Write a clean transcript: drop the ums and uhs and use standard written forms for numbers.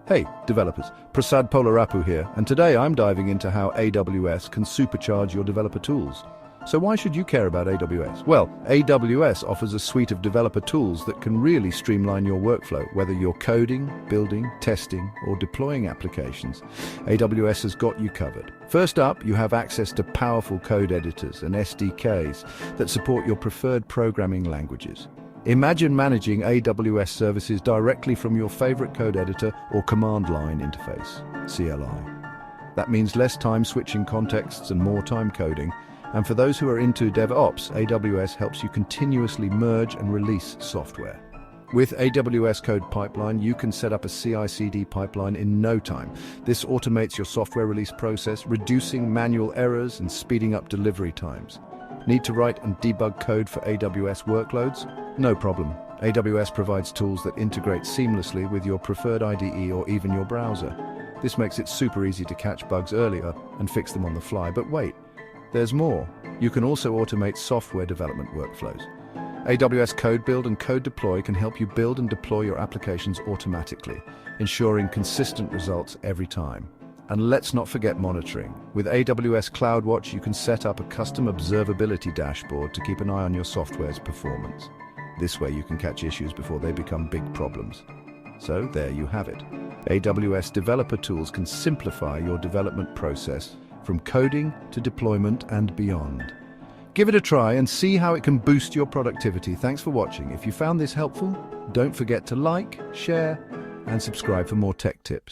Hey, developers, Prasad Polarapu here, and today I'm diving into how AWS can supercharge your developer tools. So why should you care about AWS? Well, AWS offers a suite of developer tools that can really streamline your workflow, whether you're coding, building, testing, or deploying applications. AWS has got you covered. First up, you have access to powerful code editors and SDKs that support your preferred programming languages. Imagine managing AWS services directly from your favorite code editor or command line interface, CLI. That means less time switching contexts and more time coding. And for those who are into DevOps, AWS helps you continuously merge and release software. With AWS Code Pipeline, you can set up a CI/CD pipeline in no time. This automates your software release process, reducing manual errors and speeding up delivery times. Need to write and debug code for AWS workloads? No problem. AWS provides tools that integrate seamlessly with your preferred IDE or even your browser. This makes it super easy to catch bugs earlier and fix them on the fly. But wait, there's more. You can also automate software development workflows. AWS Code Build and Code Deploy can help you build and deploy your applications automatically, ensuring consistent results every time. And let's not forget monitoring. With AWS CloudWatch, you can set up a custom observability dashboard to keep an eye on your software's performance. This way you can catch issues before they become big problems. So there you have it. AWS developer tools can simplify your development process from coding to deployment and beyond. Give it a try and see how it can boost your productivity. Thanks for watching. If you found this helpful, don't forget to like, share, and subscribe for more tech tips.